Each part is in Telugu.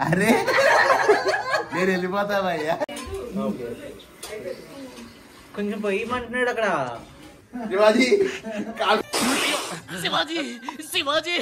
అరే నేను వెళ్ళిపోతావయ్యా. కొంచెం పోయమంటున్నాడు అక్కడ. Shivaji Shivaji Shivaji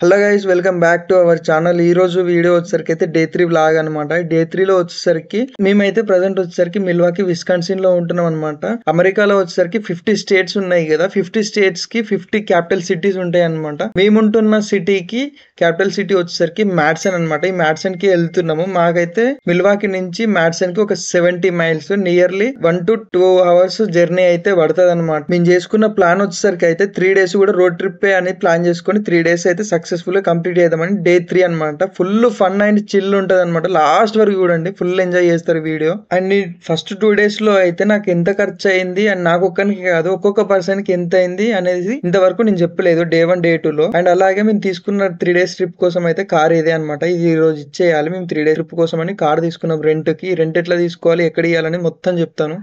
hello guys, welcome back to our channel. ఈ రోజు వీడియో వచ్చేసరికి అయితే డే 3 వ్లాగ్ అనమాట. డే 3 లో వచ్చేసరికి మేమైతే ప్రజెంట్ వచ్చేసరికి మిల్వాకీ విస్కాన్సిన్ లో ఉంటున్నాం అనమాట. అమెరికాలో వచ్చేసరికి 50 స్టేట్స్ ఉన్నాయి కదా, 50 స్టేట్స్ కి 50 క్యాపిటల్ సిటీస్ ఉంటాయి అనమాట. మేముంటున్న సిటీకి క్యాపిటల్ సిటీ వచ్చేసరికి మ్యాడ్సన్ అనమాట. ఈ మ్యాడ్సన్ కి వెళ్తున్నాము. మాకైతే మిల్వాకీ నుంచి మ్యాడ్సన్ కి ఒక 70 miles, nearly 1 to 2 hours journey అయితే పడుతుంది అనమాట. మేము చేసుకున్న ప్లాన్ వచ్చేసరికి అయితే 3 days కూడా రోడ్ ట్రిప్ అని ప్లాన్ చేసుకుని 3 days అయితే సక్సెస్ఫుల్ గా కంప్లీట్ చేద్దామని డే 3 అనమాట. ఫుల్ ఫన్ అండ్ చిల్ ఉంటది అనమాట. లాస్ట్ వరకు చూడండి, ఫుల్ ఎంజాయ్ చేస్తారు వీడియో. అండ్ ఫస్ట్ 2 days లో అయితే నాకు ఎంత ఖర్చు అయింది అండ్ నాకు ఒక్కరికి కాదు ఒక్కొక్క పర్సన్ కి ఎంత అయింది అనేది ఇంతవరకు నేను చెప్పలేదు డే 1 డే 2 లో. అండ్ అలాగే మేము తీసుకున్న 3 days ట్రిప్ కోసం అయితే కార్ ఇదే అనమాట. ఇది ఈ రోజు ఇచ్చేయాలి. మేము 3 days ట్రిప్ కోసం అని కార్ తీసుకున్నాం రెంట్ కి. రెంట్ ఎట్లా తీసుకోవాలి, ఎక్కడ ఇవ్వాలని మొత్తం చెప్తాను.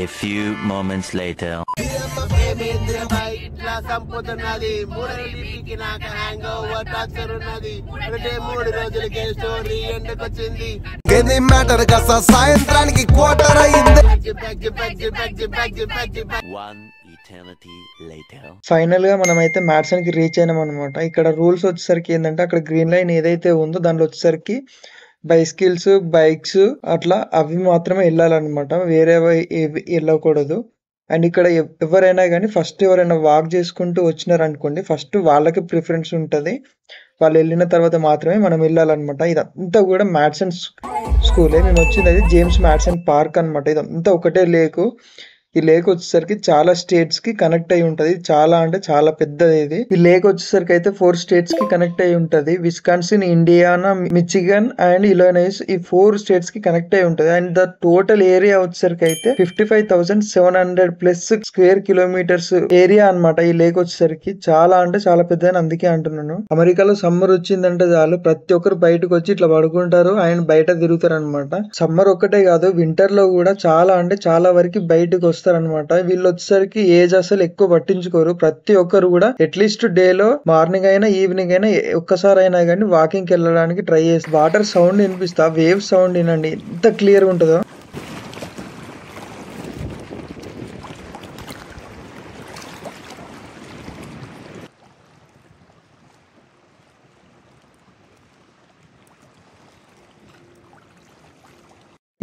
A few moments later. సాయంత్రానికి క్వార్టర్ అయింది. ఫైనల్ గా మనం అయితే మ్యాడ్సన్ కి రీచ్ అయినాం అనమాట. ఇక్కడ రూల్స్ వచ్చేసరికి ఏంటంటే అక్కడ గ్రీన్ లైన్ ఏదైతే ఉందో దాంట్లో వచ్చేసరికి బైస్కిల్స్, బైక్స్ అట్లా అవి మాత్రమే వెళ్ళాలన్నమాట. వేరే వెళ్ళకూడదు. అండ్ ఇక్కడ ఎవరైనా కానీ ఫస్ట్ ఎవరైనా వాక్ చేసుకుంటూ వచ్చినారు అనుకోండి, ఫస్ట్ వాళ్ళకి ప్రిఫరెన్స్ ఉంటుంది. వాళ్ళు వెళ్ళిన తర్వాత మాత్రమే మనం వెళ్ళాలన్నమాట. ఇదంతా కూడా మ్యాడ్సన్ స్కూలే. మేము వచ్చింది అది జేమ్స్ మ్యాడ్సన్ పార్క్ అనమాట. ఇదంతా ఒకటే లేకు. ఈ లేక్ వచ్చేసరికి చాలా స్టేట్స్ కి కనెక్ట్ అయి ఉంటది. చాలా అంటే చాలా పెద్దది ఇది. ఈ లేక్ వచ్చేసరికి అయితే 4 స్టేట్స్ కి కనెక్ట్ అయి ఉంటది. Wisconsin, Indiana, Michigan and Illinois, ఈ 4 స్టేట్స్ కి కనెక్ట్ అయి ఉంటది. అండ్ ద టోటల్ ఏరియా వచ్చేసరికి అయితే 55,700+ స్క్వేర్ కిలోమీటర్స్ ఏరియా అనమాట. ఈ లేక్ వచ్చేసరికి చాలా అంటే చాలా పెద్దదని అందుకే అంటున్నాను. అమెరికాలో సమ్మర్ వచ్చిందంటే చాలు ప్రతి ఒక్కరు బయటకు వచ్చి ఇట్లా పడుకుంటారు అండ్ బయట తిరుగుతారు అనమాట. సమ్మర్ ఒక్కటే కాదు, వింటర్ లో కూడా చాలా అంటే చాలా వరకు బయటకు వస్తారనమాట. వీళ్ళు వచ్చేసరికి ఏజ్ అసలు ఎక్కువ పట్టించుకోరు. ప్రతి ఒక్కరు కూడా అట్లీస్ట్ డే లో మార్నింగ్ అయినా ఈవినింగ్ అయినా ఒక్కసారి అయినా కానీ వాకింగ్ కి వెళ్ళడానికి ట్రై చేస్తారు. వాటర్ సౌండ్ వినిపిస్తా, వేవ్ సౌండ్ వినండి ఎంత క్లియర్ గా ఉంటుందో.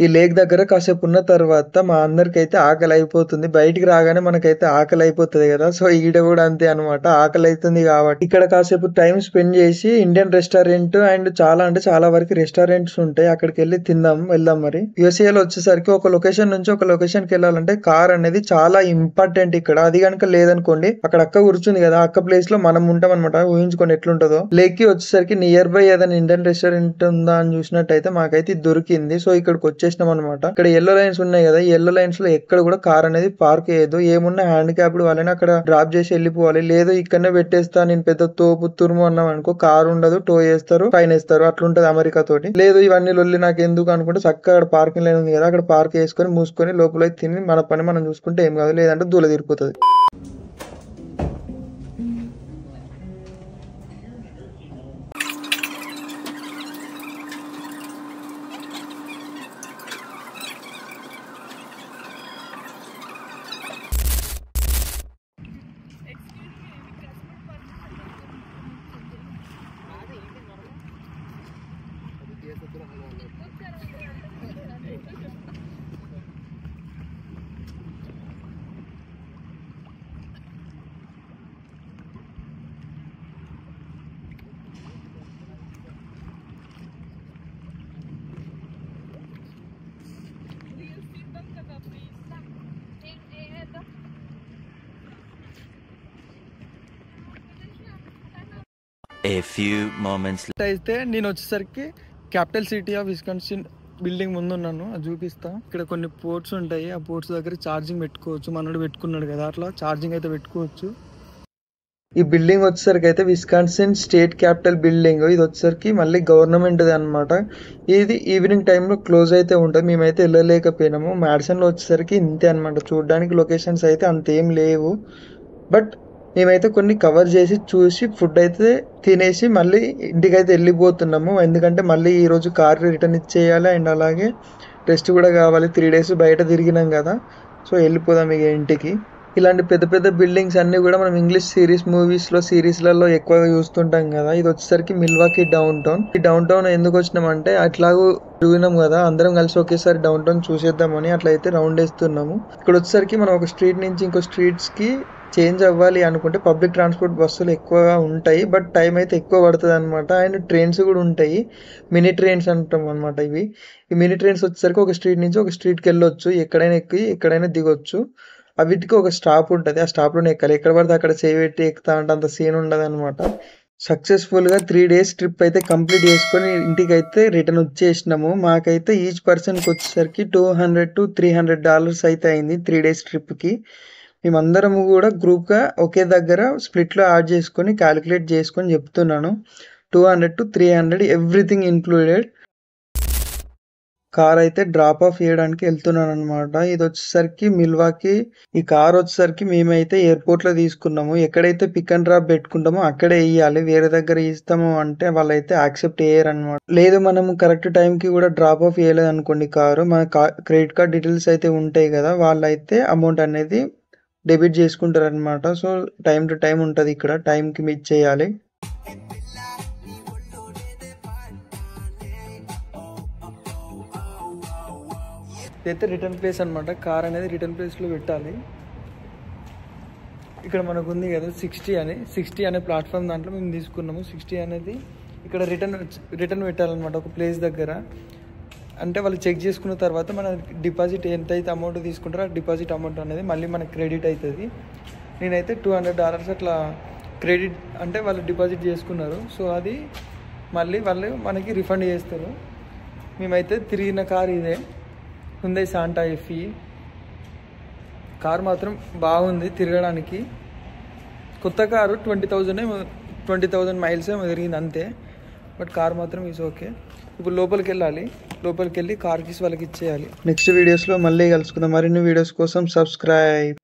ఈ లేక్ దగ్గర కాసేపు ఉన్న తర్వాత మా అందరికైతే ఆకలి అయిపోతుంది. బయటికి రాగానే మనకైతే ఆకలి అయిపోతుంది కదా, సో ఈడ కూడా అంతే అనమాట. ఆకలి అవుతుంది కాబట్టి ఇక్కడ కాసేపు టైం స్పెండ్ చేసి ఇండియన్ రెస్టారెంట్ అండ్ చాలా అంటే చాలా వరకు రెస్టారెంట్స్ ఉంటాయి, అక్కడికి వెళ్ళి వెళ్దాం. మరి యూఎస్ఏలో వచ్చేసరికి ఒక లొకేషన్ నుంచి ఒక లొకేషన్ కి వెళ్ళాలంటే కార్ అనేది చాలా ఇంపార్టెంట్ ఇక్కడ. అది కనుక లేదనుకోండి, అక్కడ అక్క కూర్చుంది కదా, అక్క ప్లేస్ లో మనం ఉంటాం అనమాట. ఊహించుకోండి ఎట్లుంటుందో. లేక్ కి వచ్చేసరికి నియర్ బై ఏదైనా ఇండియన్ రెస్టారెంట్ ఉందా అని చూసినట్టయితే మాకైతే ఇది దొరికింది. సో ఇక్కడికి వచ్చేసినాం అనమాట. ఇక్కడ ఎల్లో లైన్స్ ఉన్నాయి కదా, ఈ ఎల్లో లైన్స్ లో ఎక్కడ కూడా కార్ అనేది పార్క్ చేయదు. ఏమున్నా హ్యాండిక్యాప్డ్ వాళ్ళని అక్కడ డ్రాప్ చేసి వెళ్ళిపోవాలి. లేదు ఇక్కడనే పెట్టేస్తా నేను పెద్ద తోపు తురుము అన్నాం అనుకో, కార్ ఉండదు, టో చేస్తారు, ఫైన్ వేస్తారు. అట్లుంటది అమెరికా తోటి. లేదు ఇవన్నీ లొల్లి నాకు ఎందుకు అనుకుంటే చక్కగా అక్కడ పార్కింగ్ లైన్ ఉంది కదా, అక్కడ పార్క్ చేసుకొని మూసుకొని లోపల తిని మన పని మనం చూసుకుంటే ఏం కాదు, లేదంటే దూల తీరిపోతుంది. A few moments అయితే నేను వచ్చేసరికి capital city of Wisconsin building ముందు ఉన్నాను, అది చూపిస్తా. ఇక్కడ కొన్ని పోర్ట్స్ ఉంటాయి, ఆ పోర్ట్స్ దగ్గర ఛార్జింగ్ పెట్టుకోవచ్చు. మనోడు పెట్టుకున్నాడు కదా, అట్లా ఛార్జింగ్ అయితే పెట్టుకోవచ్చు. ఈ బిల్డింగ్ వచ్చేసరికి అయితే విస్కాన్సిన్ స్టేట్ క్యాపిటల్ బిల్డింగ్. ఇది వచ్చేసరికి మళ్ళీ గవర్నమెంట్ది అనమాట. ఇది ఈవినింగ్ టైంలో క్లోజ్ అయితే ఉంటుంది. మేమైతే వెళ్ళలేకపోయినాము. మ్యాడిసన్లో వచ్చేసరికి ఇంతే అనమాట. చూడడానికి లొకేషన్స్ అయితే అంతేం లేవు. బట్ మేమైతే కొన్ని కవర్ చేసి చూసి ఫుడ్ అయితే తినేసి మళ్ళీ ఇంటికైతే వెళ్ళిపోతున్నాము. ఎందుకంటే మళ్ళీ ఈరోజు కార్ రిటర్న్ ఇచ్చేయాలి అండ్ అలాగే రెస్ట్ కూడా కావాలి. 3 days బయట తిరిగినాం కదా, సో వెళ్ళిపోదాం ఇక ఇంటికి. ఇలాంటి పెద్ద పెద్ద బిల్డింగ్స్ అన్నీ కూడా మనం ఇంగ్లీష్ సిరీస్లలో ఎక్కువగా చూస్తుంటాం కదా. ఇది వచ్చేసరికి మిల్వాకీ డౌన్ టౌన్. ఈ డౌన్ టౌన్ ఎందుకు వచ్చినామంటే అట్లాగూ తిరిగినాం కదా, అందరం కలిసి ఒకేసారి డౌన్ టౌన్ చూసేద్దామని అట్లయితే రౌండ్ వేస్తున్నాము. ఇక్కడ వచ్చేసరికి మనం ఒక స్ట్రీట్ నుంచి ఇంకో స్ట్రీట్స్కి చేంజ్ అవ్వాలి అనుకుంటే పబ్లిక్ ట్రాన్స్పోర్ట్ బస్సులు ఎక్కువగా ఉంటాయి. బట్ టైం అయితే ఎక్కువ పడుతుంది అనమాట. అండ్ ట్రైన్స్ కూడా ఉంటాయి, మినీ ట్రైన్స్ అంటాం అనమాట ఇవి. ఈ మినీ ట్రైన్స్ వచ్చేసరికి ఒక స్ట్రీట్ నుంచి ఒక స్ట్రీట్కి వెళ్ళొచ్చు, ఎక్కడైనా ఎక్కి ఎక్కడైనా దిగొచ్చు. అవిటికి ఒక స్టాప్ ఉంటుంది, ఆ స్టాప్లోనే ఎక్కాలి. ఎక్కడ పడితే అక్కడ చేపెట్టి ఎక్కుతా అంటే అంత సీన్ ఉండదు అనమాట. సక్సెస్ఫుల్గా 3 days ట్రిప్ అయితే కంప్లీట్ చేసుకొని ఇంటికి అయితే రిటర్న్ వచ్చేసినాము. మాకైతే ఈచ్ పర్సన్కి వచ్చేసరికి $200 to $300 అయితే అయింది 3 days ట్రిప్కి. మేమందరము కూడా గ్రూప్గా ఒకే దగ్గర స్ప్లిట్లో యాడ్ చేసుకొని క్యాలిక్యులేట్ చేసుకొని చెప్తున్నాను. 200 to 300 ఎవ్రీథింగ్ ఇంక్లూడెడ్. కార్ అయితే డ్రాప్ ఆఫ్ చేయడానికి వెళ్తున్నాను అనమాట. ఇది వచ్చేసరికి మిల్వాకీ. ఈ కార్ వచ్చేసరికి మేమైతే ఎయిర్పోర్ట్లో తీసుకున్నాము. ఎక్కడైతే పిక్ అండ్ డ్రాప్ పెట్టుకుంటామో అక్కడే వేయాలి. వేరే దగ్గర ఇస్తాము అంటే వాళ్ళైతే యాక్సెప్ట్ చేయరు అనమాట. లేదు మనము కరెక్ట్ టైంకి కూడా డ్రాప్ ఆఫ్ చేయలేదు అనుకోండి కారు, మన క్రెడిట్ కార్డ్ డీటెయిల్స్ అయితే ఉంటాయి కదా, వాళ్ళైతే అమౌంట్ అనేది డెబిట్ చేసుకుంటారు అనమాట. సో టైం టు టైం ఉంటుంది, ఇక్కడ టైంకి మిస్ చేయాలి. ఇదైతే రిటర్న్ ప్లేస్ అనమాట. కార్ అనేది రిటర్న్ ప్లేస్లో పెట్టాలి. ఇక్కడ మనకు ఉంది కదా 60 అనే ప్లాట్ఫామ్, దాంట్లో మేము తీసుకున్నాము. 60 అనేది ఇక్కడ రిటర్న్ పెట్టాలన్నమాట ఒక ప్లేస్ దగ్గర. అంటే వాళ్ళు చెక్ చేసుకున్న తర్వాత మన డిపాజిట్ ఎంతైతే అమౌంట్ తీసుకుంటారో ఆ డిపాజిట్ అమౌంట్ అనేది మళ్ళీ మనకి క్రెడిట్ అవుతుంది. నేనైతే $200 అట్లా క్రెడిట్ అంటే వాళ్ళు డిపాజిట్ చేసుకున్నారు. సో అది మళ్ళీ వాళ్ళు మనకి రిఫండ్ చేస్తారు. మేమైతే తిరిగిన కార్ ఇదే, Hyundai Santa Fe. కార్ మాత్రం బాగుంది తిరగడానికి. కొత్త కారు 20,000 మైల్స్ ఏమో తిరిగింది అంతే. బట్ కార్ మాత్రం ఈజ్ ఓకే. ఇప్పుడు లోపలికి వెళ్ళి కార్ కీస్ వాళ్ళకి ఇచ్చేయాలి. నెక్స్ట్ వీడియోస్లో మళ్ళీ కలుసుకుందాం. మరిన్ని వీడియోస్ కోసం సబ్స్క్రైబ్.